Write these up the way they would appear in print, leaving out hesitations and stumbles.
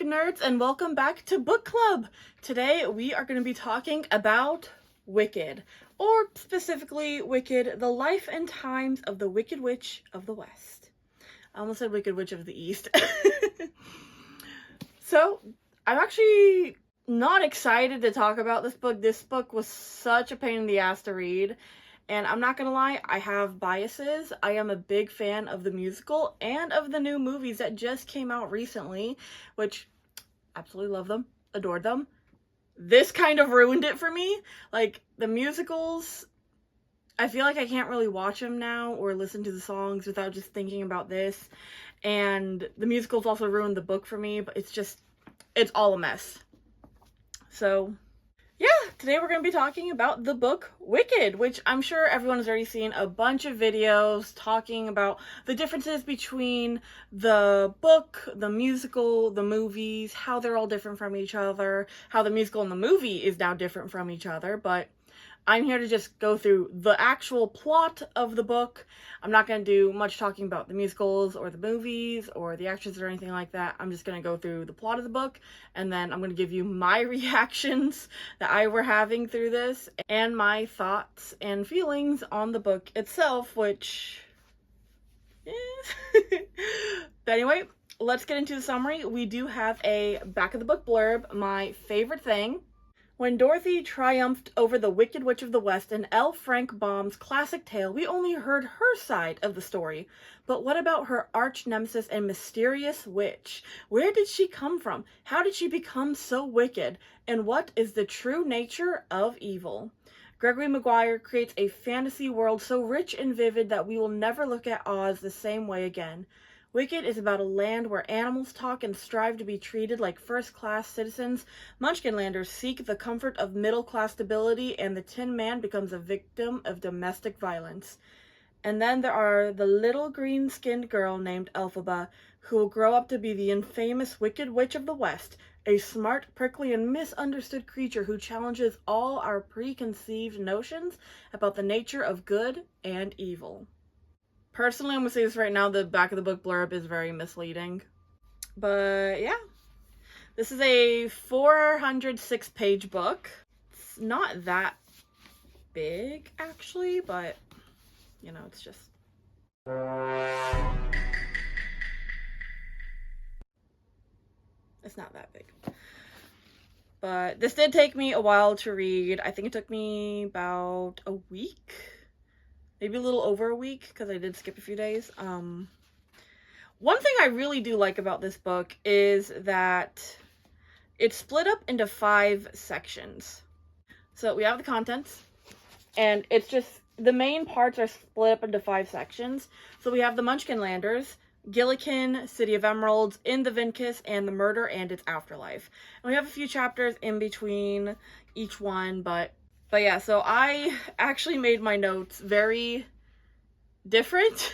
nerds, and welcome back to book club. Today we are going to be talking about Wicked, or specifically Wicked, the life and times of the Wicked Witch of the West. I almost said Wicked Witch of the East. So I'm actually not excited to talk about this book. This book was such a pain in the ass to read. And I'm not gonna lie, I have biases. I am a big fan of the musical and of the new movies that just came out recently, which absolutely love them, adored them. This kind of ruined it for me. Like, the musicals, I feel like I can't really watch them now or listen to the songs without just thinking about this. And the musicals also ruined the book for me, but it's all a mess. So yeah, today we're going to be talking about the book Wicked, which I'm sure everyone has already seen a bunch of videos talking about the differences between the book, the musical, the movies, how they're all different from each other, how the musical and the movie is now different from each other, but I'm here to just go through the actual plot of the book. I'm not going to do much talking about the musicals or the movies or the actors or anything like that. I'm just going to go through the plot of the book, and then I'm going to give you my reactions that I were having through this and my thoughts and feelings on the book itself, which but anyway, let's get into the summary. We do have a back of the book blurb, my favorite thing. When Dorothy triumphed over the Wicked Witch of the West in L. Frank Baum's classic tale, we only heard her side of the story. But what about her arch nemesis and mysterious witch? Where did she come from? How did she become so wicked? And what is the true nature of evil? Gregory Maguire creates a fantasy world so rich and vivid that we will never look at Oz the same way again. Wicked is about a land where animals talk and strive to be treated like first-class citizens. Munchkinlanders seek the comfort of middle-class stability, and the Tin Man becomes a victim of domestic violence. And then there are the little green-skinned girl named Elphaba, who will grow up to be the infamous Wicked Witch of the West, a smart, prickly, and misunderstood creature who challenges all our preconceived notions about the nature of good and evil. Personally, I'm going to say this right now, the back of the book blurb is very misleading. But yeah, this is a 406-page book. It's not that big, actually, but, you know, it's just... It's not that big. But this did take me a while to read. I think it took me about a week. Maybe a little over a week, because I did skip a few days. One thing I really do like about this book is that it's split up into 5 sections. So we have the contents, and it's just, the main parts are split up into 5 sections. So we have the Munchkinlanders, Gillikin, City of Emeralds, In the Vinkus, and the Murder and Its Afterlife. And we have a few chapters in between each one, but yeah, so I actually made my notes very different.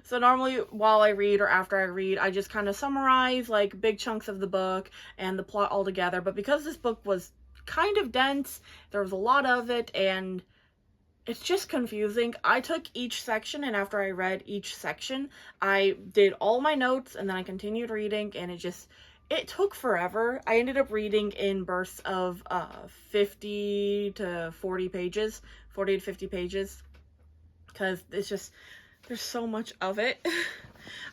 So normally while I read or after I read, I just kind of summarize like big chunks of the book and the plot all together. But because this book was kind of dense, there was a lot of it, and it's just confusing. I took each section, and after I read each section, I did all my notes, and then I continued reading, and it took forever. I ended up reading in bursts of 50 to 40 pages, 40 to 50 pages, because it's just, there's so much of it.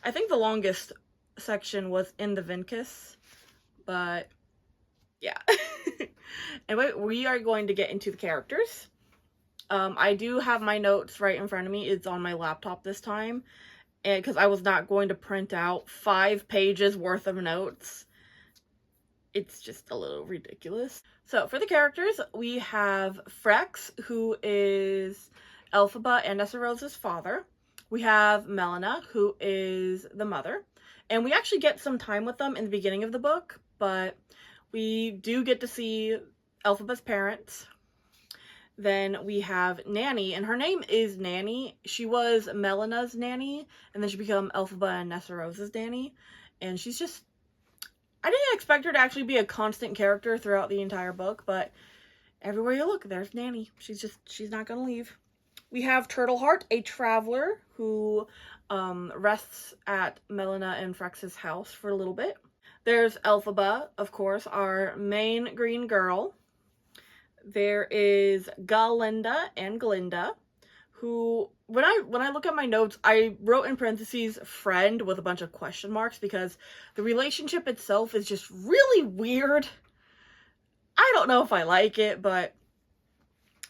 I think the longest section was In the Vinkus, but yeah. Anyway, we are going to get into the characters. I do have my notes right in front of me. It's on my laptop this time, and because I was not going to print out 5 pages worth of notes. It's just a little ridiculous. So for the characters, we have Frex, who is Elphaba and Nessarose's father. We have Melina, who is the mother. And we actually get some time with them in the beginning of the book, but we do get to see Elphaba's parents. Then we have Nanny, and her name is Nanny. She was Melina's nanny, and then she became Elphaba and Nessarose's nanny. And she's just, I didn't expect her to actually be a constant character throughout the entire book, but everywhere you look, there's Nanny. She's not gonna leave. We have Turtleheart, a traveler who rests at Melina and Frex's house for a little bit. There's Elphaba, of course, our main green girl. There is Galinda and Glinda, who, when I look at my notes, I wrote in parentheses friend with a bunch of question marks because the relationship itself is just really weird. I don't know if I like it, but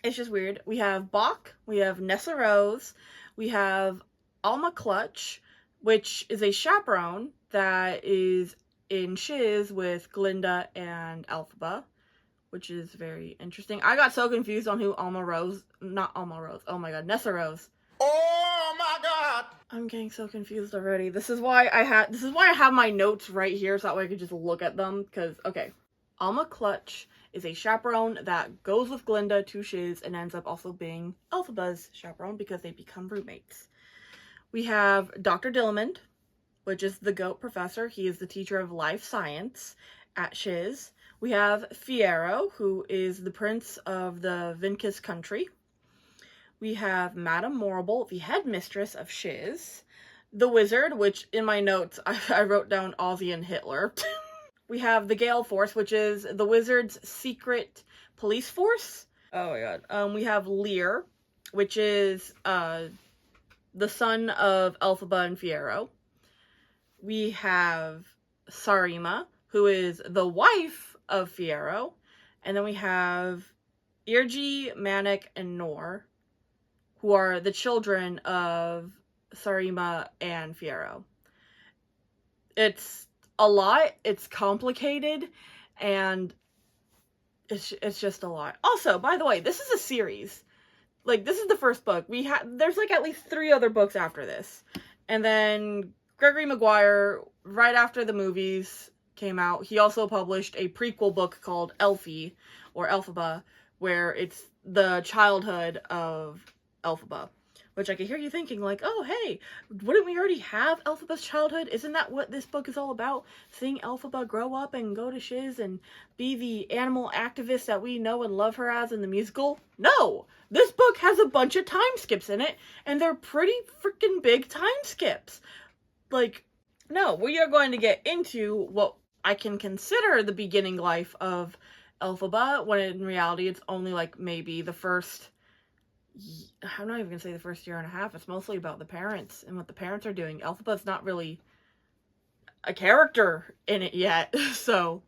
it's just weird. We have Bach, we have Nessa Rose, we have Alma Clutch, which is a chaperone that is in shiz with Glinda and Elphaba, which is very interesting. I got so confused on who oh my god, Nessa Rose. Oh my god! I'm getting so confused already. This is why I have my notes right here, so that way I could just look at them, because, okay. Alma Clutch is a chaperone that goes with Glinda to shiz and ends up also being Elphaba's chaperone because they become roommates. We have Dr. Dillamond, which is the goat professor. He is the teacher of life science at shiz. We have Fiyero, who is the prince of the Vincus country. We have Madame Morrible, the headmistress of shiz. The wizard, which in my notes I wrote down Ozzy and Hitler. We have the Gale Force, which is the wizard's secret police force. Oh my god. We have Lear, which is the son of Elphaba and Fiyero. We have Sarima, who is the wife of Fiyero. And then we have Irji, Manik, and Nor, who are the children of Sarima and Fiyero. It's a lot, it's complicated, and it's just a lot. Also, by the way, this is a series. Like, this is the first book. There's like at least 3 other books after this. And then Gregory Maguire, right after the movies came out, he also published a prequel book called Elfie, or Elphaba, where it's the childhood of Elphaba. Which I can hear you thinking, like, oh, hey, wouldn't we already have Elphaba's childhood? Isn't that what this book is all about? Seeing Elphaba grow up and go to shiz and be the animal activist that we know and love her as in the musical? No! This book has a bunch of time skips in it, and they're pretty freaking big time skips. Like, no, we are going to get into what I can consider the beginning life of Elphaba, when in reality it's only, like, maybe the first... I'm not even gonna say the first year and a half. It's mostly about the parents and what the parents are doing. Elphaba's not really a character in it yet, so.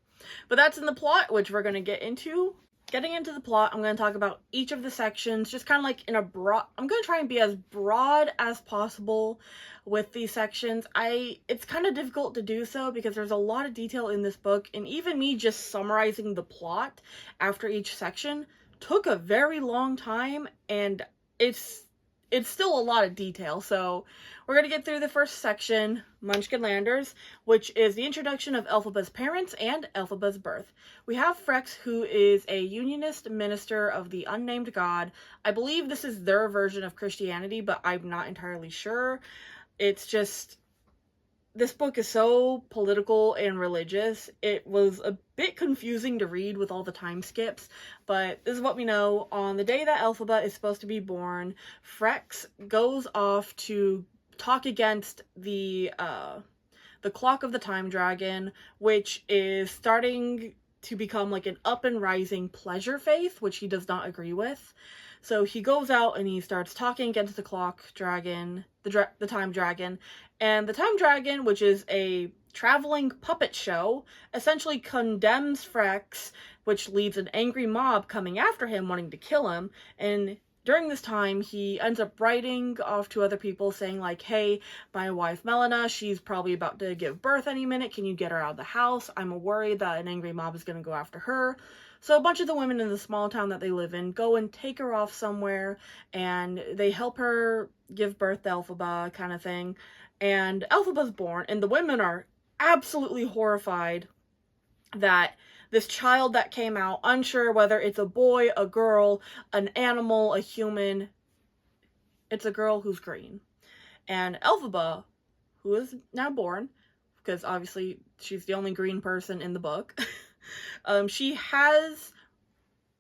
But that's in the plot, which we're gonna get into. Getting into the plot, I'm gonna talk about each of the sections, just kind of like in a broad. I'm gonna try and be as broad as possible with these sections. It's kind of difficult to do so because there's a lot of detail in this book, and even me just summarizing the plot after each section took a very long time, and it's still a lot of detail. So we're going to get through the first section, Munchkinlanders, which is the introduction of Elphaba's parents and Elphaba's birth. We have Frex, who is a unionist minister of the unnamed god. I believe this is their version of Christianity, but I'm not entirely sure. It's just... this book is so political and religious. It was a bit confusing to read with all the time skips, but this is what we know. On the day that Elphaba is supposed to be born, Frex goes off to talk against the clock of the time dragon, which is starting to become like an up and rising pleasure faith, which he does not agree with. So he goes out and he starts talking against the clock dragon, the time dragon, and the time dragon, which is a traveling puppet show, essentially condemns Frex, which leads an angry mob coming after him, wanting to kill him. And during this time, he ends up writing off to other people saying like, hey, my wife Melina, she's probably about to give birth any minute. Can you get her out of the house? I'm worried that an angry mob is going to go after her. So a bunch of the women in the small town that they live in go and take her off somewhere, and they help her give birth to Elphaba, kind of thing. And Elphaba's born, and the women are absolutely horrified that this child that came out, unsure whether it's a boy, a girl, an animal, a human, it's a girl who's green. And Elphaba, who is now born, because obviously she's the only green person in the book, she has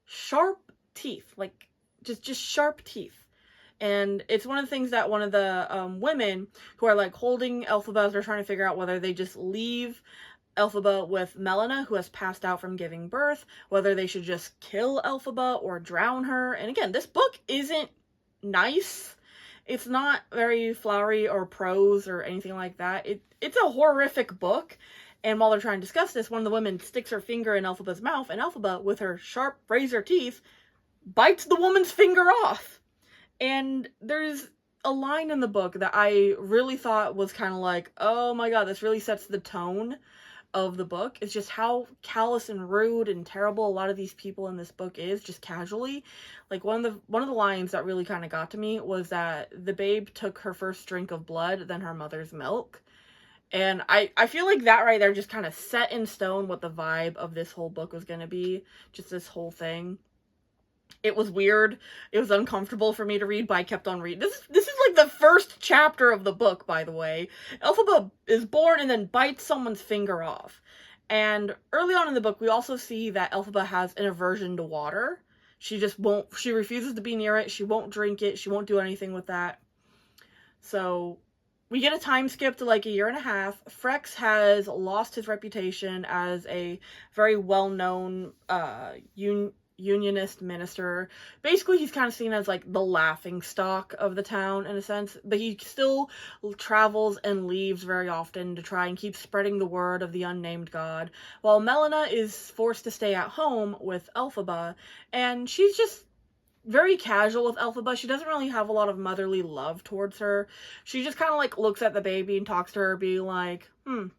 sharp teeth, like just sharp teeth. And it's one of the things that one of the women who are like holding Elphaba, they're trying to figure out whether they just leave Elphaba with Melina, who has passed out from giving birth, whether they should just kill Elphaba or drown her. And again, this book isn't nice. It's not very flowery or prose or anything like that. It's a horrific book. And while they're trying to discuss this, one of the women sticks her finger in Elphaba's mouth, and Elphaba, with her sharp razor teeth, bites the woman's finger off. And there's a line in the book that I really thought was kind of like, oh my god, this really sets the tone of the book. It's just how callous and rude and terrible a lot of these people in this book is, just casually. Like, one of the lines that really kind of got to me was that the babe took her first drink of blood, then her mother's milk. And I feel like that right there just kind of set in stone what the vibe of this whole book was going to be. Just this whole thing. It was weird. It was uncomfortable for me to read, but I kept on reading. This is like the first chapter of the book, by the way. Elphaba is born and then bites someone's finger off. And early on in the book, we also see that Elphaba has an aversion to water. She refuses to be near it. She won't drink it. She won't do anything with that. So we get a time skip to like a year and a half. Frex has lost his reputation as a very well-known unionist minister. Basically, he's kind of seen as like the laughing stock of the town in a sense, but he still travels and leaves very often to try and keep spreading the word of the unnamed god, while Melina is forced to stay at home with Elphaba, and she's just very casual with Elphaba. She doesn't really have a lot of motherly love towards her. She just kind of like looks at the baby and talks to her, being like, you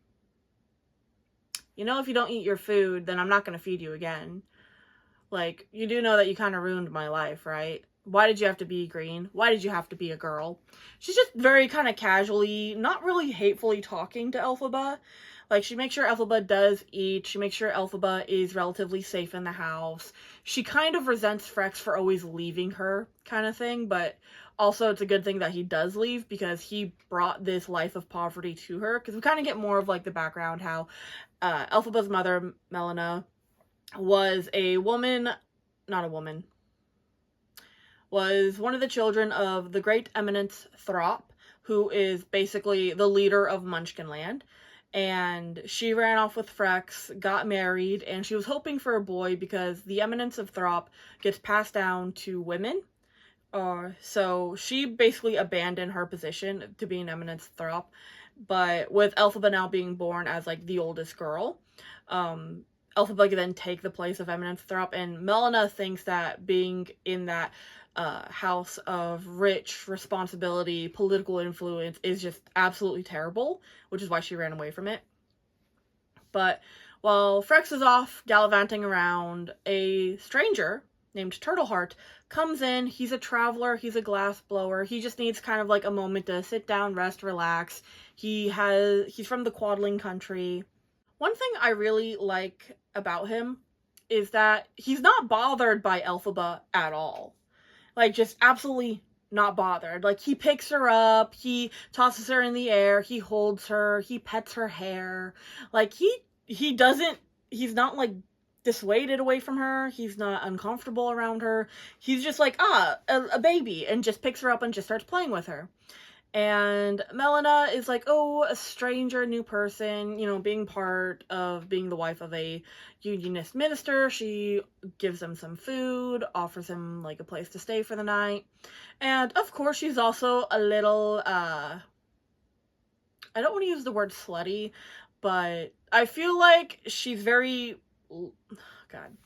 know, if you don't eat your food, then I'm not going to feed you again. Like, you do know that you kind of ruined my life, right? Why did you have to be green? Why did you have to be a girl? She's just very kind of casually, not really hatefully talking to Elphaba. Like, she makes sure Elphaba does eat. She makes sure Elphaba is relatively safe in the house. She kind of resents Frex for always leaving her, kind of thing. But also, it's a good thing that he does leave, because he brought this life of poverty to her. Because we kind of get more of, like, the background, how Elphaba's mother, Melina, was was one of the children of the great eminence Throp, who is basically the leader of Munchkinland. And she ran off with Frex, got married, and she was hoping for a boy because the eminence of Throp gets passed down to women. So she basically abandoned her position to be an eminence Throp. But with Elphaba now being born as like the oldest girl, Elphaba could then take the place of eminence Throp, and Melina thinks that being in that house of rich responsibility, political influence is just absolutely terrible, which is why she ran away from it. But while Frex is off gallivanting around, a stranger named Turtleheart comes in. He's a traveler, he's a glass blower, he just needs kind of like a moment to sit down, rest, relax. He's from the Quadling country. One thing I really like about him is that he's not bothered by Elphaba at all. Like, just absolutely not bothered. Like, he picks her up, he tosses her in the air, he holds her, he pets her hair. Like, he's not, like, dissuaded away from her, he's not uncomfortable around her. He's just like, a baby, and just picks her up and just starts playing with her. And Melina is like, oh, a stranger, new person, you know, being part of being the wife of a unionist minister. She gives him some food, offers him, like, a place to stay for the night. And, of course, she's also a little, I don't want to use the word slutty, but I feel like she's very, God.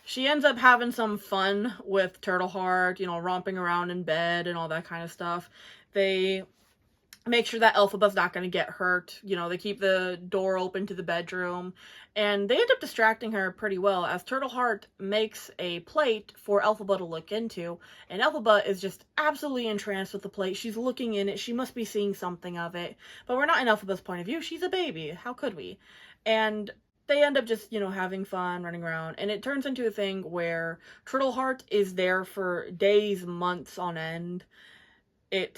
She ends up having some fun with Turtleheart, you know, romping around in bed and all that kind of stuff. They make sure that Elphaba's not going to get hurt. You know, they keep the door open to the bedroom. And they end up distracting her pretty well, as Turtleheart makes a plate for Elphaba to look into. And Elphaba is just absolutely entranced with the plate. She's looking in it. She must be seeing something of it. But we're not in Elphaba's point of view. She's a baby. How could we? And they end up just, you know, having fun, running around. And it turns into a thing where Turtleheart is there for days, months on end. And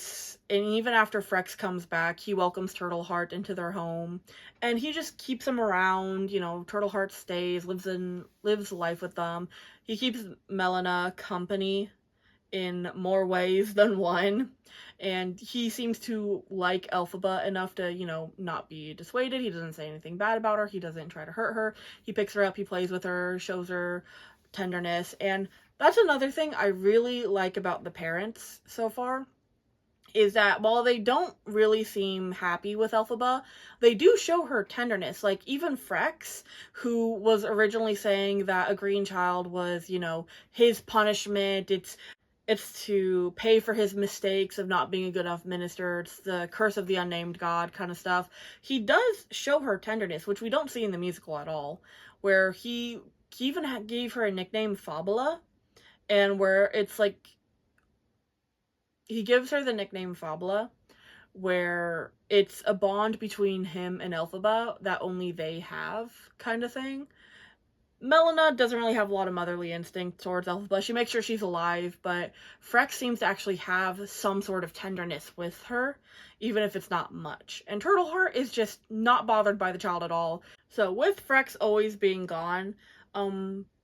even after Frex comes back, he welcomes Turtleheart into their home, and he just keeps him around. You know, Turtleheart stays, lives life with them. He keeps Melina company in more ways than one. And he seems to like Elphaba enough to, you know, not be dissuaded. He doesn't say anything bad about her. He doesn't try to hurt her. He picks her up, he plays with her, shows her tenderness. And that's another thing I really like about the parents so far, is that while they don't really seem happy with Elphaba, they do show her tenderness. Like, even Frex, who was originally saying that a green child was, you know, his punishment, it's to pay for his mistakes of not being a good enough minister, it's the curse of the unnamed god kind of stuff. He does show her tenderness, which we don't see in the musical at all, where he even gave her a nickname, Fabula, and where it's like, he gives her the nickname Fabula, where it's a bond between him and Elphaba that only they have, kind of thing. Melina doesn't really have a lot of motherly instinct towards Elphaba. She makes sure she's alive, but Frex seems to actually have some sort of tenderness with her, even if it's not much. And Turtleheart is just not bothered by the child at all. So with Frex always being gone,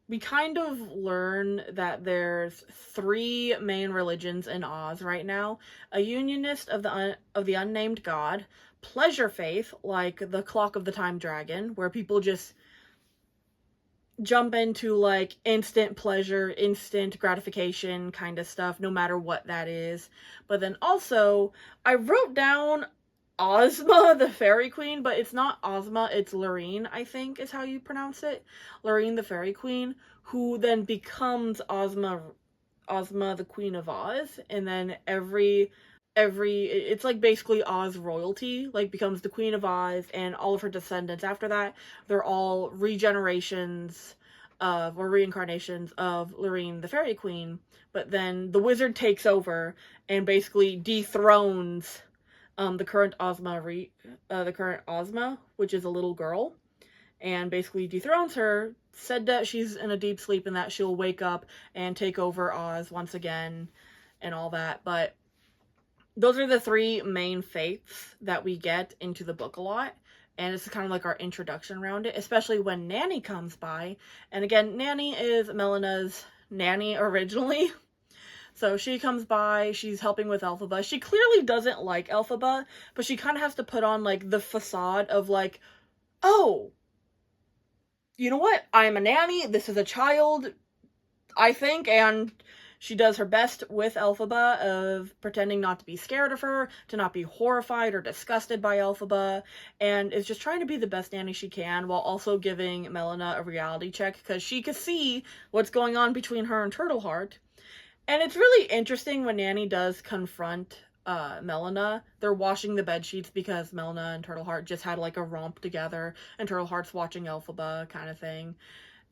we kind of learn that there's 3 main religions in Oz right now. A unionist of the unnamed god, pleasure faith, like the Clock of the Time Dragon, where people just jump into like instant pleasure, instant gratification kind of stuff, no matter what that is. But then also, I wrote down Ozma, the Fairy Queen, but it's not Ozma, it's Lorene, I think is how you pronounce it. Lorene, the Fairy Queen, who then becomes Ozma, the Queen of Oz, and then it's like basically Oz royalty, like, becomes the Queen of Oz, and all of her descendants after that, they're all regenerations of, or reincarnations of Lorene, the Fairy Queen. But then the wizard takes over and basically dethrones the current Ozma, which is a little girl, and basically dethrones her, said that she's in a deep sleep and that she'll wake up and take over Oz once again and all that. But those are the 3 main faiths that we get into the book a lot, and it's kind of like our introduction around it, especially when Nanny comes by. And again, Nanny is Melina's nanny originally. So she comes by, she's helping with Elphaba. She clearly doesn't like Elphaba, but she kind of has to put on, like, the facade of, like, oh, you know what? I'm a nanny, this is a child, I think, and she does her best with Elphaba of pretending not to be scared of her, to not be horrified or disgusted by Elphaba, and is just trying to be the best nanny she can, while also giving Melina a reality check, because she can see what's going on between her and Turtleheart. And it's really interesting when Nanny does confront Melina. They're washing the bed sheets because Melina and Turtleheart just had like a romp together, and Turtleheart's watching Elphaba kind of thing.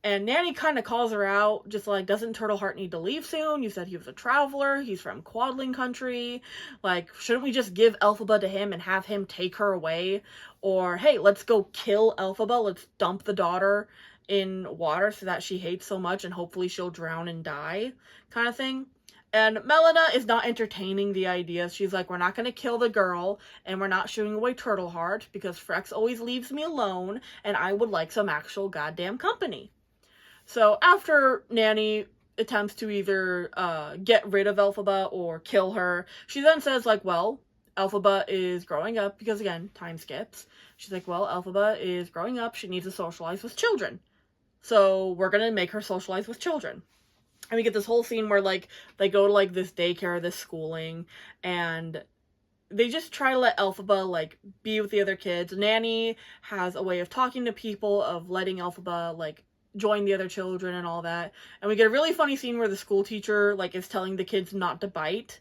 And Nanny kind of calls her out, just like, doesn't Turtleheart need to leave soon? You said he was a traveler, he's from Quadling country. Like, shouldn't we just give Elphaba to him and have him take her away? Or, hey, let's go kill Elphaba, let's dump the daughter in water so that she hates so much and hopefully she'll drown and die, kind of thing. And Melina is not entertaining the idea. She's like, we're not going to kill the girl, and we're not shooing away Turtleheart, because Frex always leaves me alone, and I would like some actual goddamn company. So after Nanny attempts to either get rid of Elphaba or kill her, she then says, like, well, Elphaba is growing up, because again, time skips. She's like, well, Elphaba is growing up, she needs to socialize with children. So we're gonna make her socialize with children. And we get this whole scene where, like, they go to, like, this daycare, this schooling, and they just try to let Elphaba, like, be with the other kids. Nanny has a way of talking to people, of letting Elphaba, like, join the other children and all that. And we get a really funny scene where the school teacher, like, is telling the kids not to bite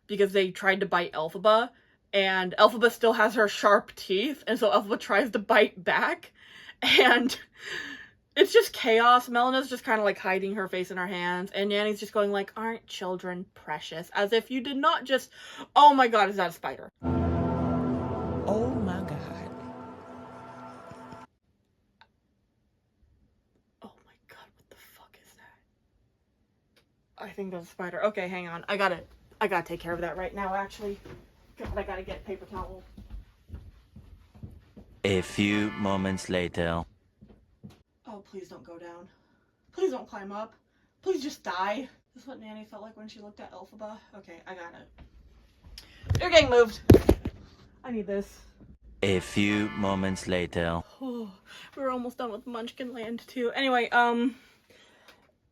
because they tried to bite Elphaba, and Elphaba still has her sharp teeth, and so Elphaba tries to bite back, and it's just chaos. Melina's just kind of like hiding her face in her hands, and Nanny's just going like, aren't children precious? As if you did not just, oh my god, is that a spider? Oh my god. Oh my god, what the fuck is that? I think that's a spider. Okay, hang on. I gotta take care of that right now, actually. God, I gotta get paper towel. A few moments later. Oh, please don't go down. Please don't climb up. Please just die. This is what Nanny felt like when she looked at Elphaba. Okay, I got it. You're getting moved. I need this. A few moments later. Oh, we're almost done with Munchkin Land too. Anyway, oh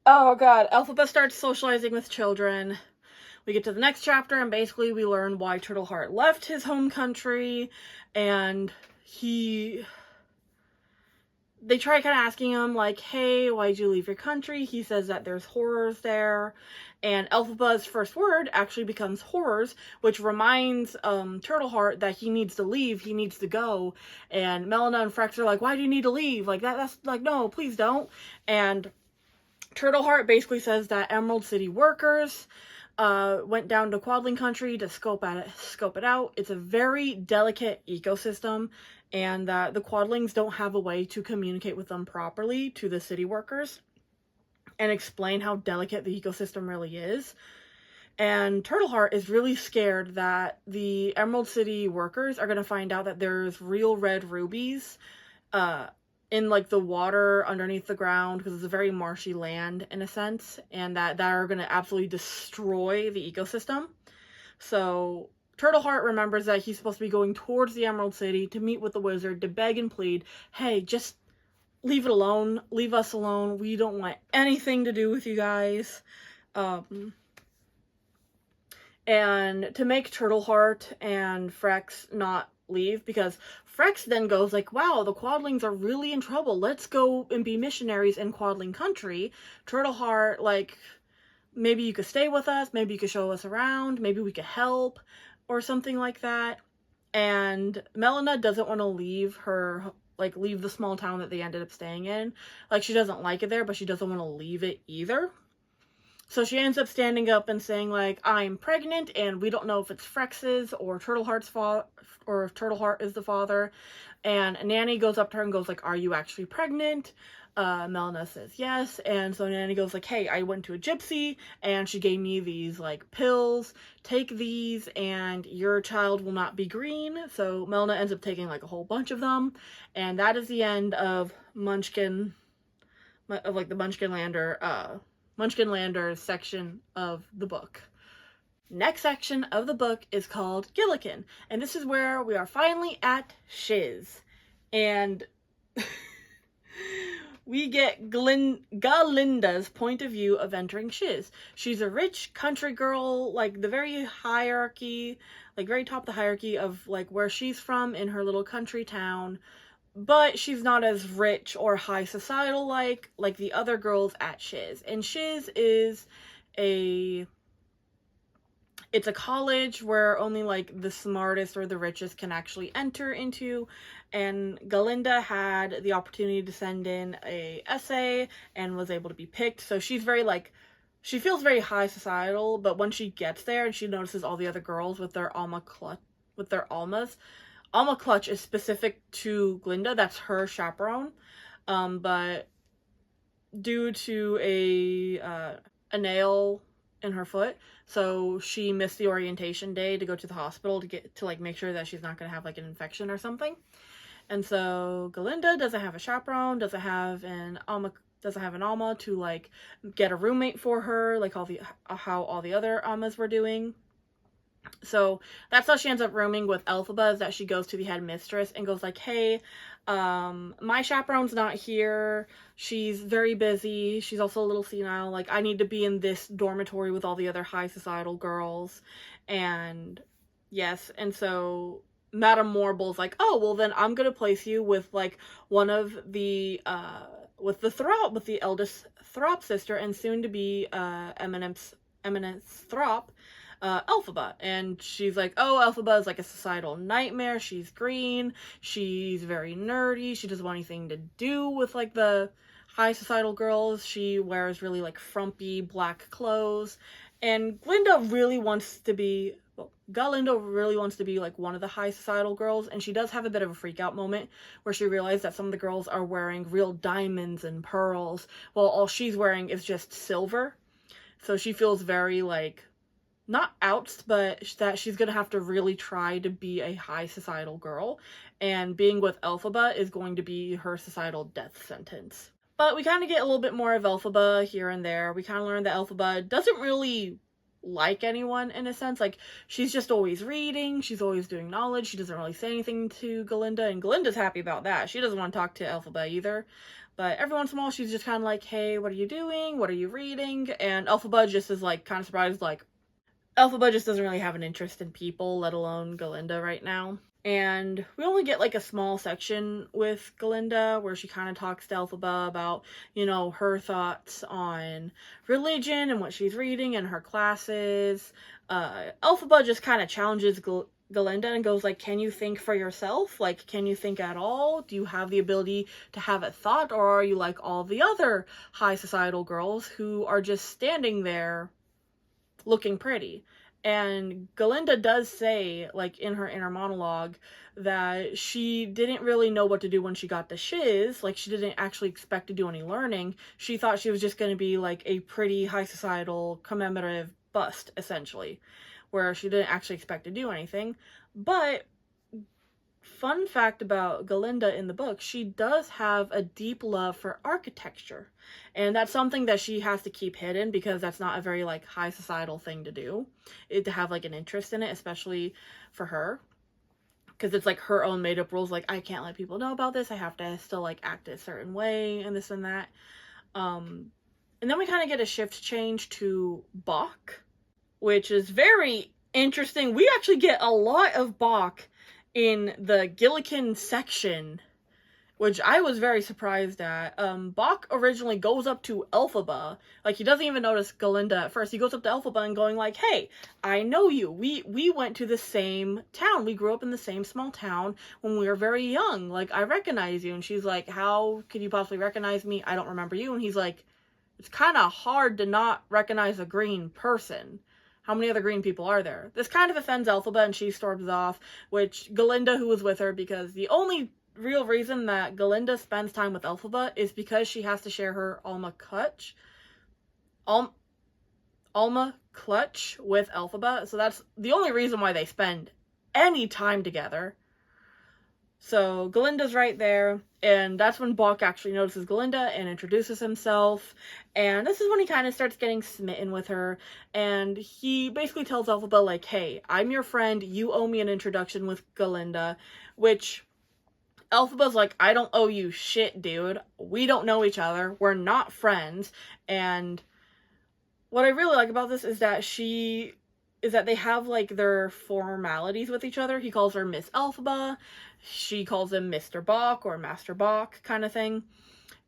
god, Elphaba starts socializing with children. We get to the next chapter, and basically we learn why Turtleheart left his home country, and they try kind of asking him, like, hey, why'd you leave your country? He says that there's horrors there, and Elphaba's first word actually becomes horrors, which reminds Turtleheart that he needs to leave, he needs to go, and Melina and Frex are like, why do you need to leave? Like, that's, like, no, please don't, and Turtleheart basically says that Emerald City workers went down to Quadling Country to scope it out. It's a very delicate ecosystem, and that the Quadlings don't have a way to communicate with them properly to the city workers and explain how delicate the ecosystem really is. And Turtleheart is really scared that the Emerald City workers are going to find out that there's real red rubies in, like, the water underneath the ground, because it's a very marshy land in a sense, and that are going to absolutely destroy the ecosystem. So Turtleheart remembers that he's supposed to be going towards the Emerald City to meet with the wizard, to beg and plead, hey, just leave it alone, leave us alone, we don't want anything to do with you guys. And to make Turtleheart and Frex not leave, because Frex then goes like, wow, the Quadlings are really in trouble, let's go and be missionaries in Quadling Country. Turtleheart, like, maybe you could stay with us, maybe you could show us around, maybe we could help, or something like that. And Melina doesn't want to leave leave the small town that they ended up staying in. Like, she doesn't like it there, but she doesn't want to leave it either. So she ends up standing up and saying, like, I'm pregnant, and we don't know if it's Frex's or Turtleheart's fault, or if Turtleheart is the father. And Nanny goes up to her and goes, like, are you actually pregnant? Melina says yes, and so Nanny goes like, hey, I went to a gypsy, and she gave me these, like, pills, take these, and your child will not be green. So Melina ends up taking, like, a whole bunch of them, and that is the end of the Munchkin Lander section of the book. Next section of the book is called Gillikin, and this is where we are finally at Shiz, and we get Galinda's point of view of entering Shiz. She's a rich country girl, like the very hierarchy, like very top of the hierarchy of like where she's from in her little country town, but she's not as rich or high societal like the other girls at Shiz. And Shiz is it's a college where only like the smartest or the richest can actually enter into, and Galinda had the opportunity to send in a essay and was able to be picked. So she's very like, she feels very high societal, but when she gets there and she notices all the other girls with their almas, Alma Clutch is specific to Glinda, that's her chaperone, but due to a nail in her foot, so she missed the orientation day to go to the hospital to like make sure that she's not going to have like an infection or something. And so Galinda doesn't have a chaperone, doesn't have an Alma to like get a roommate for her, like how all the other Almas were doing. So that's how she ends up rooming with Elphaba, is that she goes to the headmistress and goes like, hey, my chaperone's not here, she's very busy, she's also a little senile, like I need to be in this dormitory with all the other high societal girls. And yes, and so Madame Morble's like, oh, well then I'm gonna place you with like one of the with the eldest Throp sister and soon to be Eminence Throp, Elphaba. And she's like, oh, Elphaba is like a societal nightmare, she's green, she's very nerdy, she doesn't want anything to do with like the high societal girls, she wears really like frumpy black clothes, and Galinda really wants to be like one of the high societal girls, and she does have a bit of a freak out moment where she realized that some of the girls are wearing real diamonds and pearls while all she's wearing is just silver. So she feels very like, not outsed, but that she's gonna have to really try to be a high societal girl, and being with Elphaba is going to be her societal death sentence. But we kind of get a little bit more of Elphaba here and there. We kind of learn that Elphaba doesn't really like anyone in a sense. Like, she's just always reading, she's always doing knowledge, she doesn't really say anything to Galinda, and Galinda's happy about that. She doesn't want to talk to Elphaba either. But every once in a while, she's just kind of like, hey, what are you doing? What are you reading? And Elphaba just is like, kind of surprised, like, Elphaba just doesn't really have an interest in people, let alone Galinda right now. And we only get like a small section with Galinda where she kind of talks to Elphaba about, you know, her thoughts on religion and what she's reading in her classes. Elphaba just kind of challenges Galinda and goes like, can you think for yourself? Like, can you think at all? Do you have the ability to have a thought? Or are you like all the other high societal girls who are just standing there looking pretty? And Galinda does say, like, in her inner monologue, that she didn't really know what to do when she got the shiz. Like, she didn't actually expect to do any learning. She thought she was just going to be, like, a pretty high societal commemorative bust, essentially, where she didn't actually expect to do anything. But fun fact about Galinda in the book, she does have a deep love for architecture. And that's something that she has to keep hidden because that's not a very, like, high societal thing to do. To have, like, an interest in it, especially for her. Because it's, like, her own made-up rules. Like, I can't let people know about this. I have to still, like, act a certain way and this and that. And then we kind of get a shift change to Bach, which is very interesting. We actually get a lot of Bach in the Gillikin section, which I was very surprised at. Bach originally goes up to Elphaba, like, he doesn't even notice Galinda at first. He goes up to Elphaba and going like, hey, I know you. We went to the same town. We grew up in the same small town when we were very young. Like, I recognize you. And she's like, how could you possibly recognize me? I don't remember you. And he's like, it's kind of hard to not recognize a green person. How many other green people are there? This kind of offends Elphaba, and she storms off, which Galinda, who was with her, because the only real reason that Galinda spends time with Elphaba is because she has to share her Alma Clutch with Elphaba. So that's the only reason why they spend any time together. So Galinda's right there, and that's when Bach actually notices Galinda and introduces himself, and this is when he kind of starts getting smitten with her, and he basically tells Elphaba, like, hey, I'm your friend, you owe me an introduction with Galinda, which Elphaba's like, I don't owe you shit, dude. We don't know each other, we're not friends. And what I really like about this is that they have, like, their formalities with each other. He calls her Miss Elphaba. She calls him Mr. Bach or Master Bach kind of thing.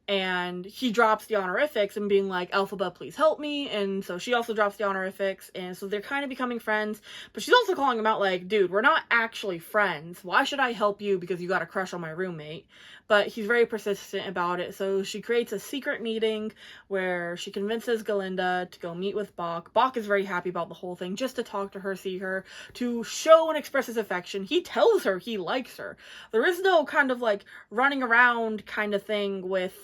And he drops the honorifics and being like, Elphaba, please help me. And so she also drops the honorifics. And so they're kind of becoming friends. But she's also calling him out like, dude, we're not actually friends. Why should I help you because you got a crush on my roommate? But he's very persistent about it. So she creates a secret meeting where she convinces Galinda to go meet with Bach. Bach is very happy about the whole thing, just to talk to her, see her, to show and express his affection. He tells her he likes her. There is no kind of, like, running around kind of thing with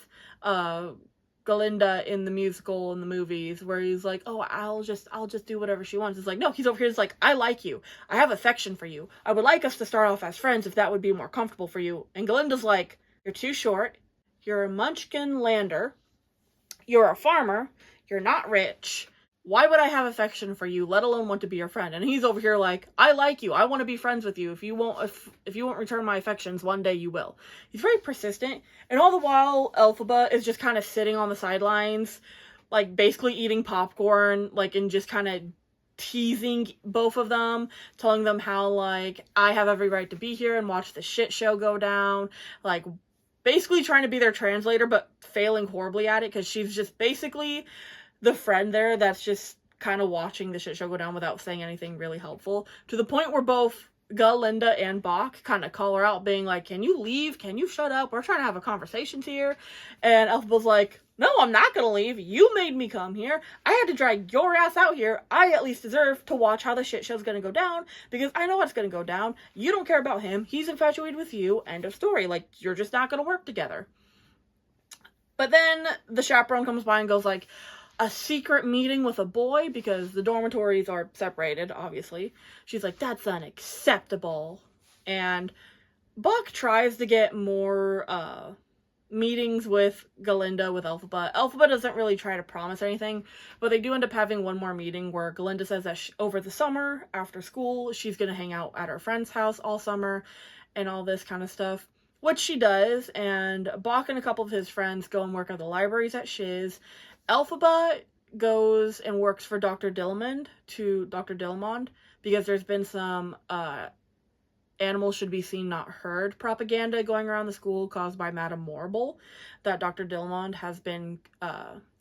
Galinda in the musical and the movies where he's like, oh, I'll just do whatever she wants. It's like, no, he's over here, he's like, I like you. I have affection for you. I would like us to start off as friends if that would be more comfortable for you. And Galinda's like, you're too short. You're a munchkin lander. You're a farmer. You're not rich. Why would I have affection for you, let alone want to be your friend? And he's over here like, I like you. I want to be friends with you. If you won't return my affections, one day you will. He's very persistent. And all the while, Elphaba is just kind of sitting on the sidelines, like, basically eating popcorn, like, and just kind of teasing both of them, telling them how, like, I have every right to be here and watch the shit show go down. Like, basically trying to be their translator, but failing horribly at it, because she's just basically the friend there that's just kind of watching the shit show go down without saying anything really helpful, to the point where both Galinda and Bach kind of call her out, being like, can you leave? Can you shut up? We're trying to have a conversation here. And Elphaba's like, no, I'm not gonna leave. You made me come here. I had to drag your ass out here. I at least deserve to watch how the shit show's gonna go down, because I know what's gonna go down. You don't care about him. He's infatuated with you. End of story. Like, you're just not gonna work together. But then the chaperone comes by and goes like, a secret meeting with a boy, because the dormitories are separated, obviously. She's like, that's unacceptable. And Bach tries to get more meetings with Galinda with Elphaba. Elphaba doesn't really try to promise anything, but they do end up having one more meeting where Galinda says that over the summer, after school, she's going to hang out at her friend's house all summer and all this kind of stuff, which she does, and Bach and a couple of his friends go and work at the libraries at Shiz. Elphaba goes and works for Dr. Dillamond because there's been some animals should be seen not heard propaganda going around the school caused by Madame Morrible that Dr. Dillamond has been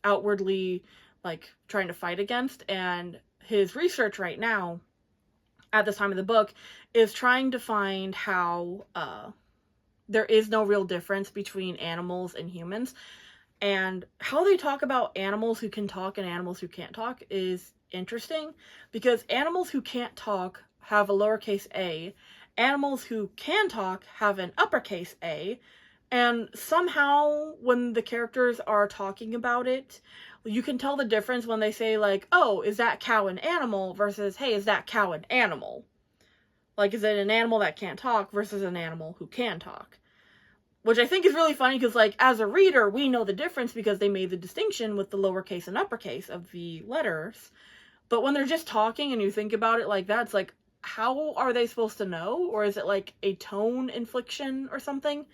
outwardly like trying to fight against, and his research right now at this time of the book is trying to find how there is no real difference between animals and humans, and how they talk about animals who can talk and animals who can't talk is interesting, because animals who can't talk have a lowercase a, animals who can talk have an uppercase A, and somehow when the characters are talking about it, you can tell the difference when they say like, oh, is that cow an animal versus, hey, is that cow an animal? Like, is it an animal that can't talk versus an animal who can talk? Which I think is really funny because, like, as a reader, we know the difference because they made the distinction with the lowercase and uppercase of the letters. But when they're just talking and you think about it like that, it's like, how are they supposed to know? Or is it like a tone infliction or something?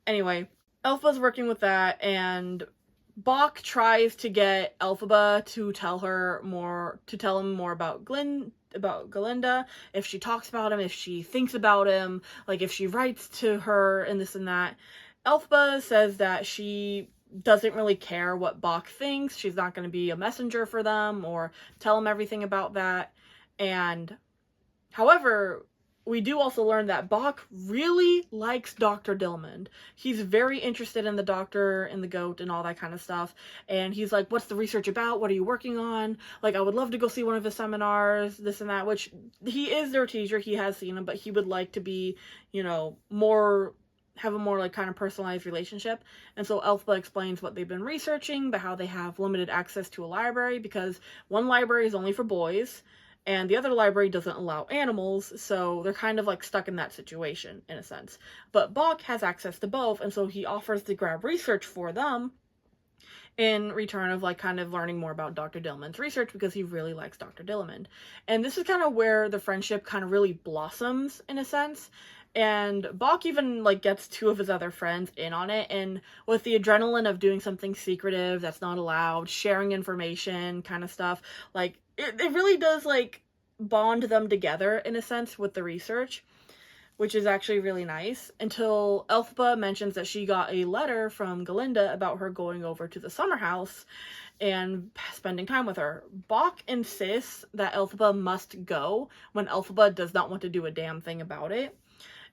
Anyway, Elphaba's working with that, and Bach tries to get Elphaba to tell him more about Galinda, if she talks about him, if she thinks about him, like if she writes to her and this and that. Elphaba says that she doesn't really care what Bach thinks. She's not going to be a messenger for them or tell him everything about that. And however, we do also learn that Bach really likes Dr. Dillamond. He's very interested in the doctor and the goat and all that kind of stuff. And he's like, what's the research about? What are you working on? Like, I would love to go see one of his seminars, this and that, which he is their teacher. He has seen him, but he would like to be, have a more like kind of personalized relationship. And so Elphaba explains what they've been researching, but how they have limited access to a library because one library is only for boys and the other library doesn't allow animals, so they're kind of like stuck in that situation in a sense. But Bach has access to both, and so he offers to grab research for them in return of like kind of learning more about Dr. Dillamond's research because he really likes Dr. Dillamond. And this is kind of where the friendship kind of really blossoms in a sense. And Bach even like gets two of his other friends in on it, and with the adrenaline of doing something secretive that's not allowed, sharing information kind of stuff, like it really does like bond them together in a sense with the research, which is actually really nice, until Elphaba mentions that she got a letter from Galinda about her going over to the summer house and spending time with her. Bach insists that Elphaba must go when Elphaba does not want to do a damn thing about it.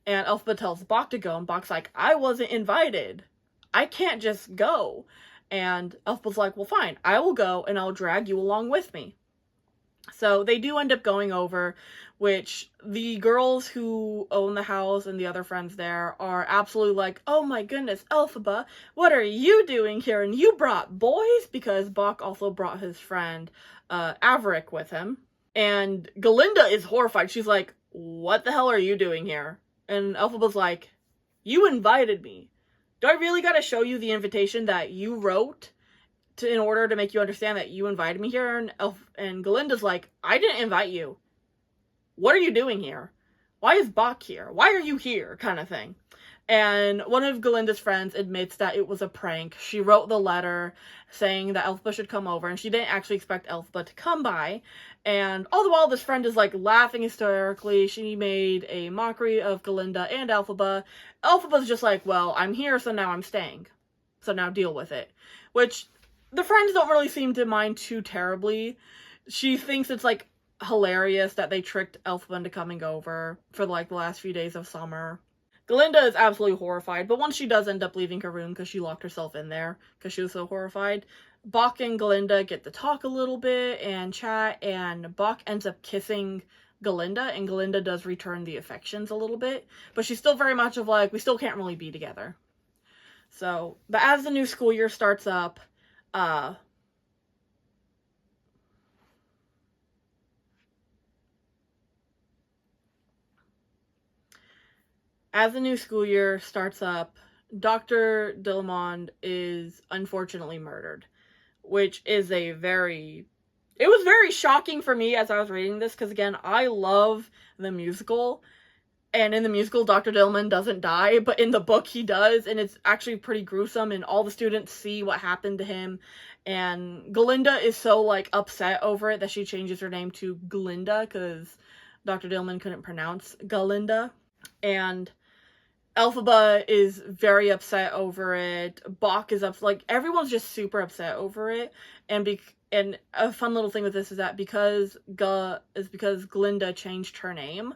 And Elphaba tells Bach to go, and Bach's like, I wasn't invited. I can't just go. And Elphaba's like, well, fine, I will go, and I'll drag you along with me. So they do end up going over, which the girls who own the house and the other friends there are absolutely like, oh my goodness, Elphaba, what are you doing here? And you brought boys? Because Bach also brought his friend Averick with him. And Galinda is horrified. She's like, what the hell are you doing here? And Elphaba's like, you invited me. Do I really gotta show you the invitation that you wrote in order to make you understand that you invited me here? And Galinda's like, I didn't invite you. What are you doing here? Why is Bach here? Why are you here? Kind of thing. And one of Galinda's friends admits that it was a prank. She wrote the letter saying that Elphaba should come over, and she didn't actually expect Elphaba to come by. And all the while, this friend is like laughing hysterically. She made a mockery of Galinda and Elphaba. Elphaba's just like, well, I'm here, so now I'm staying. So now deal with it. Which the friends don't really seem to mind too terribly. She thinks it's like hilarious that they tricked Elphaba into coming over for like the last few days of summer. Galinda is absolutely horrified, but once she does end up leaving her room because she locked herself in there because she was so horrified, Bach and Galinda get to talk a little bit and chat, and Bach ends up kissing Galinda, and Galinda does return the affections a little bit, but she's still very much of like, we still can't really be together. So, but as the new school year starts up, Dr. Dillamond is unfortunately murdered, which is it was very shocking for me as I was reading this, because again, I love the musical, and in the musical, Dr. Dillamond doesn't die, but in the book he does, and it's actually pretty gruesome, and all the students see what happened to him, and Galinda is so, like, upset over it that she changes her name to Glinda, because Dr. Dillamond couldn't pronounce Galinda, and Elphaba is very upset over it. Bach is like, everyone's just super upset over it. And a fun little thing with this is that because Glinda changed her name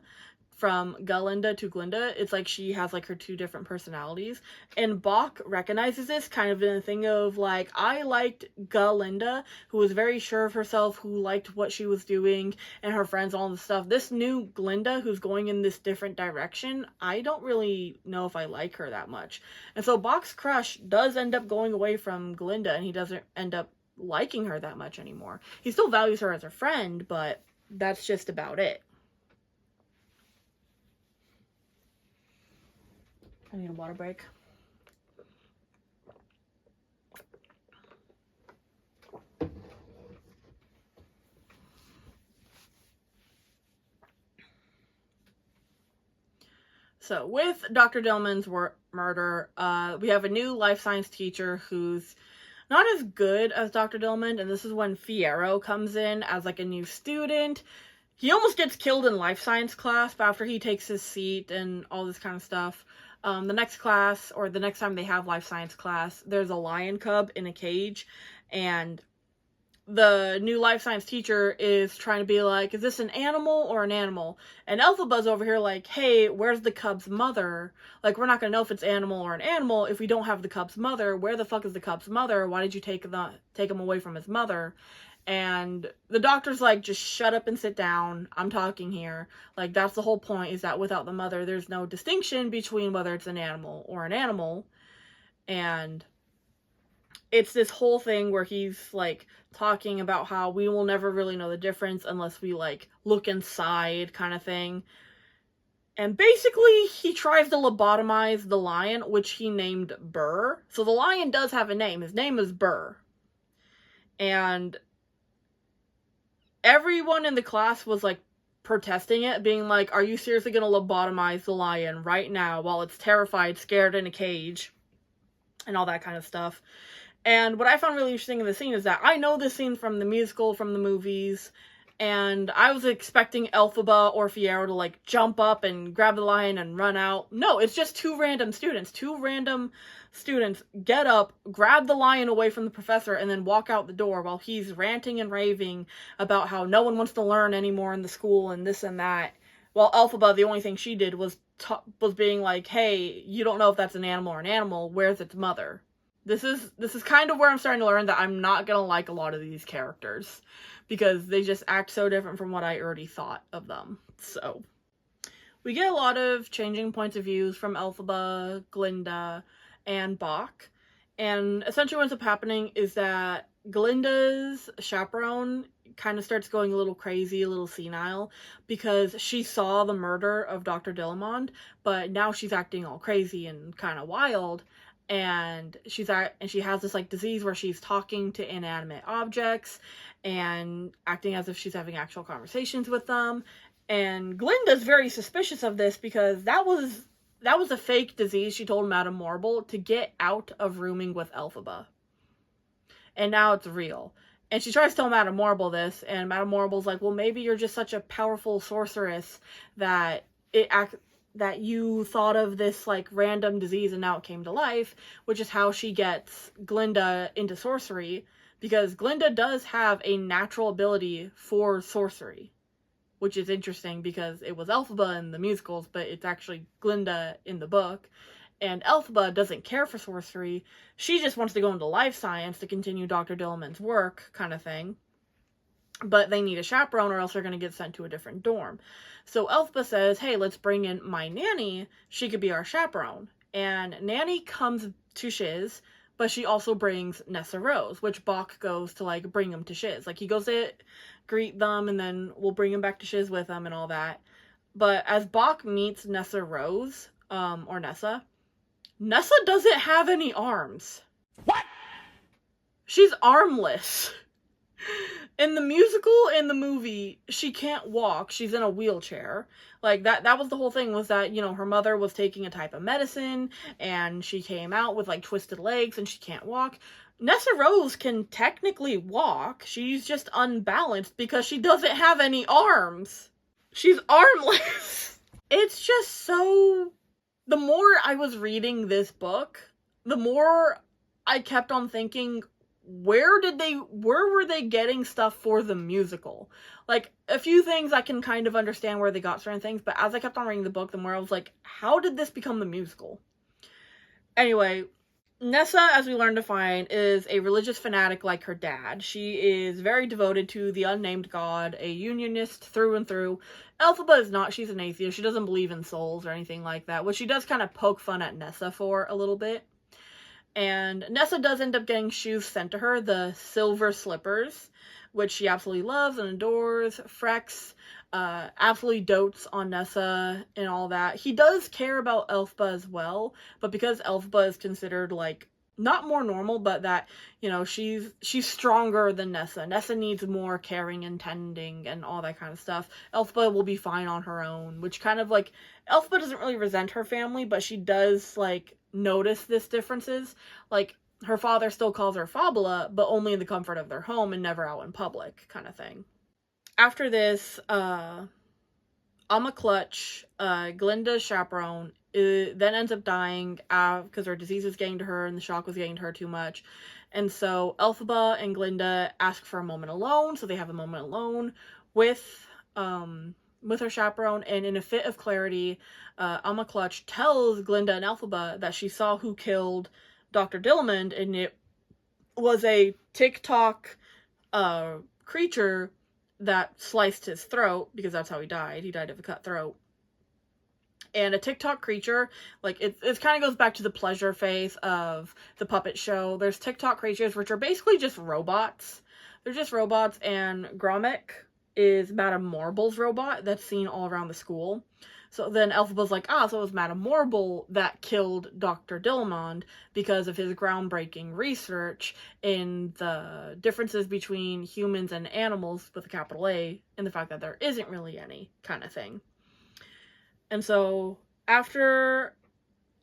from Galinda to Glinda, it's like she has like her two different personalities. And Bach recognizes this kind of in a thing of like, I liked Galinda, who was very sure of herself, who liked what she was doing, and her friends, all this stuff. This new Glinda, who's going in this different direction, I don't really know if I like her that much. And so Bach's crush does end up going away from Glinda, and he doesn't end up liking her that much anymore. He still values her as a friend, but that's just about it. I need a water break. So, with Dr. Dillman's murder, we have a new life science teacher who's not as good as Dr. Dillman, and this is when Fierro comes in as like a new student. He almost gets killed in life science class, but after he takes his seat and all this kind of stuff, the next class, or the next time they have life science class, there's a lion cub in a cage, and the new life science teacher is trying to be like, is this an animal or an animal? And Elphaba's over here like, hey, where's the cub's mother? Like, we're not gonna know if it's animal or an animal if we don't have the cub's mother. Where the fuck is the cub's mother? Why did you take him away from his mother? And the doctor's like, just shut up and sit down. I'm talking here. Like, that's the whole point, is that without the mother, there's no distinction between whether it's an animal or an animal. And it's this whole thing where he's, like, talking about how we will never really know the difference unless we, like, look inside kind of thing. And basically, he tries to lobotomize the lion, which he named Burr. So the lion does have a name. His name is Burr. And everyone in the class was, like, protesting it, being like, are you seriously gonna lobotomize the lion right now while it's terrified, scared, in a cage? And all that kind of stuff. And what I found really interesting in the scene is that I know this scene from the musical, from the movies, and I was expecting Elphaba or Fierro to, like, jump up and grab the lion and run out. No, it's just two random students. Two random students get up, grab the lion away from the professor, and then walk out the door while he's ranting and raving about how no one wants to learn anymore in the school and this and that. While Elphaba, the only thing she did was being like, hey, you don't know if that's an animal or an animal. Where's its mother? This is kind of where I'm starting to learn that I'm not gonna like a lot of these characters, because they just act so different from what I already thought of them. So, we get a lot of changing points of views from Elphaba, Glinda, and Bach. And essentially what ends up happening is that Glinda's chaperone kind of starts going a little crazy, a little senile, because she saw the murder of Dr. Dillamond, but now she's acting all crazy and kind of wild. And she has this, like, disease where she's talking to inanimate objects and acting as if she's having actual conversations with them. And Glinda's very suspicious of this, because that was a fake disease she told Madame Morble to get out of rooming with Elphaba. And now it's real. And she tries to tell Madame Morble this, and Madame Morble's like, well, maybe you're just such a powerful sorceress that you thought of this, like, random disease and now it came to life, which is how she gets Glinda into sorcery, because Glinda does have a natural ability for sorcery, which is interesting because it was Elphaba in the musicals, but it's actually Glinda in the book. And Elphaba doesn't care for sorcery. She just wants to go into life science to continue Dr. Dillamond's work, kind of thing. But they need a chaperone or else they're going to get sent to a different dorm. So Elphaba says, hey, let's bring in my nanny. She could be our chaperone. And Nanny comes to Shiz, but she also brings Nessa Rose, which Bach goes to, like, bring him to Shiz. Like, he goes to greet them, and then we'll bring him back to Shiz with him and all that. But as Bach meets Nessa Rose, or Nessa, Nessa doesn't have any arms. What? She's armless. In the musical, in the movie, she can't walk. She's in a wheelchair. Like, that was the whole thing, was that, you know, her mother was taking a type of medicine, and she came out with, like, twisted legs, and she can't walk. Nessa Rose can technically walk. She's just unbalanced because she doesn't have any arms. She's armless. It's just so... The more I was reading this book, the more I kept on thinking, where were they getting stuff for the musical? Like, a few things I can kind of understand where they got certain things, but as I kept on reading the book, the more I was like, how did this become the musical? Anyway, Nessa, as we learn to find, is a religious fanatic like her dad. She is very devoted to the unnamed god, a unionist through and through. Elphaba is not. She's an atheist. She doesn't believe in souls or anything like that, which she does kind of poke fun at Nessa for a little bit. And Nessa does end up getting shoes sent to her, the silver slippers, which she absolutely loves and adores. Frex absolutely dotes on Nessa and all that. He does care about Elphaba as well, but because Elphaba is considered, like, not more normal, but that, you know, she's stronger than Nessa. Nessa needs more caring and tending and all that kind of stuff. Elphaba will be fine on her own, which kind of, like, Elphaba doesn't really resent her family, but she does, like, notice this differences. Like, her father still calls her Fabula, but only in the comfort of their home and never out in public, kind of thing. After this, Alma Clutch, Glinda's chaperone, then ends up dying because her disease was getting to her and the shock was getting to her too much. And so Elphaba and Glinda ask for a moment alone, so they have a moment alone with her chaperone, and in a fit of clarity, Alma Clutch tells Glinda and Elphaba that she saw who killed Dr. Dillamond, and it was a TikTok creature that sliced his throat, because that's how he died. He died of a cut throat. And a TikTok creature, like, it kind of goes back to the pleasure phase of the puppet show. There's TikTok creatures, which are basically just robots. They're just robots, and Gromek is Madame Morble's robot that's seen all around the school. So then Elphaba's like, so it was Madame Morble that killed Dr. Dillamond because of his groundbreaking research in the differences between humans and animals, with a capital A, and the fact that there isn't really any, kind of thing. And so, after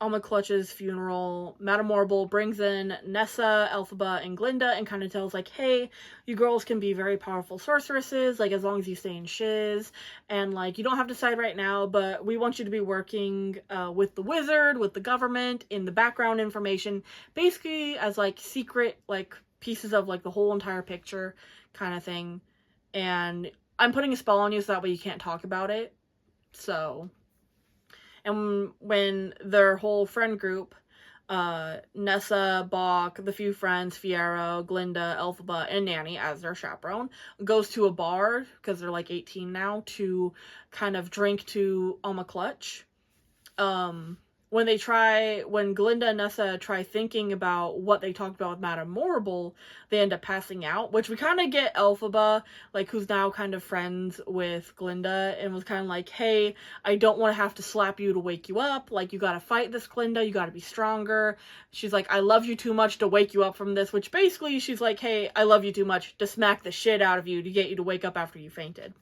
Alma Clutch's funeral, Madame Morble brings in Nessa, Elphaba, and Glinda and kind of tells, like, hey, you girls can be very powerful sorceresses, like, as long as you stay in shiz, and, like, you don't have to decide right now, but we want you to be working with the wizard, with the government, in the background information, basically as, like, secret, like, pieces of, like, the whole entire picture kind of thing. And I'm putting a spell on you so that way you can't talk about it. So... And when their whole friend group, Nessa, Bach, the few friends, Fiero, Glinda, Elphaba, and Nanny as their chaperone, goes to a bar, because they're like 18 now, to kind of drink to Alma Clutch. When Glinda and Nessa try thinking about what they talked about with Madame Morble, they end up passing out, which we kind of get Elphaba, like, who's now kind of friends with Glinda, and was kind of like, hey, I don't want to have to slap you to wake you up, like, you gotta fight this, Glinda, you gotta be stronger. She's like, I love you too much to wake you up from this, which basically she's like, hey, I love you too much to smack the shit out of you to get you to wake up after you fainted.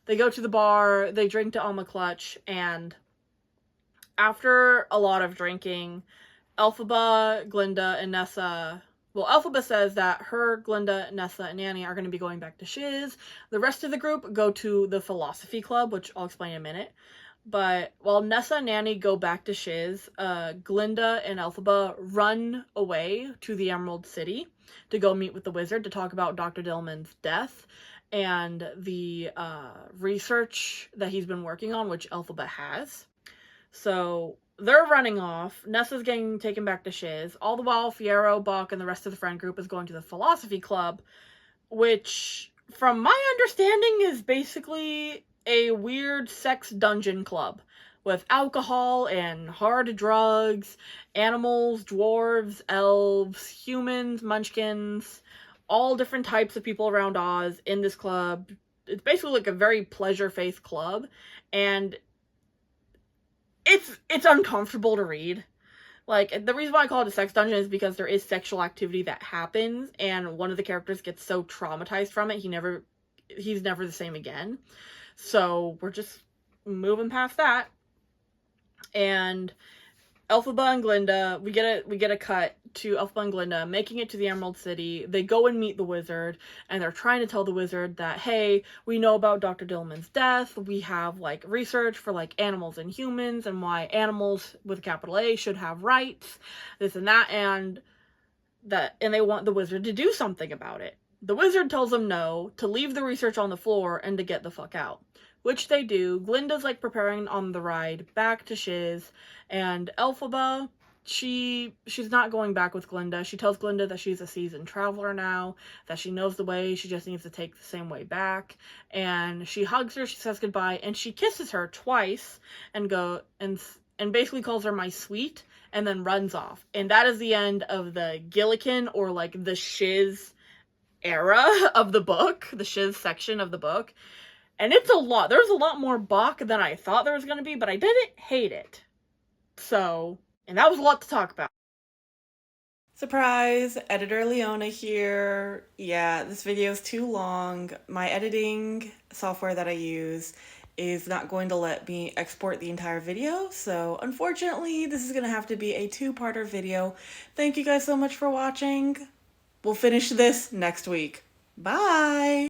They go to the bar, they drink to Alma Clutch, and after a lot of drinking, Elphaba, Glinda, and Nessa... Well, Elphaba says that her, Glinda, Nessa, and Nanny are going to be going back to shiz. The rest of the group go to the philosophy club, which I'll explain in a minute. But while Nessa and Nanny go back to shiz, Glinda and Elphaba run away to the Emerald City to go meet with the wizard to talk about Dr. Dillamond's death and the research that he's been working on, which Elphaba has. So they're running off. Nessa's getting taken back to shiz. All the while, Fiero, Bach, and the rest of the friend group is going to the philosophy club, which, from my understanding, is basically a weird sex dungeon club with alcohol and hard drugs, animals, dwarves, elves, humans, munchkins, all different types of people around Oz in this club. It's basically like a very pleasure-faced club, and it's uncomfortable to read. Like, the reason why I call it a sex dungeon is because there is sexual activity that happens, and one of the characters gets so traumatized from it, he's never the same again. So we're just moving past that. And Elphaba and Glinda, we get a cut to Elphaba and Glinda making it to the Emerald City. They go and meet the wizard, and they're trying to tell the wizard that, hey, we know about Dr. Dillman's death. We have, like, research for, like, animals and humans, and why animals with a capital A should have rights, this and that, and they want the wizard to do something about it. The wizard tells them no, to leave the research on the floor, and to get the fuck out. Which they do. Glinda's, like, preparing on the ride back to Shiz, and Elphaba, she's not going back with Glinda. She tells Glinda that she's a seasoned traveler now, that she knows the way, she just needs to take the same way back, and she hugs her, she says goodbye, and she kisses her twice, and basically calls her my sweet, and then runs off. And that is the end of the Gillikin, or, like, the Shiz era of the book, the Shiz section of the book. And it's a lot. There's a lot more Bach than I thought there was going to be, but I didn't hate it. So, and that was a lot to talk about. Surprise! Editor Leona here. Yeah, this video is too long. My editing software that I use is not going to let me export the entire video, so unfortunately this is going to have to be a two-parter video. Thank you guys so much for watching. We'll finish this next week. Bye!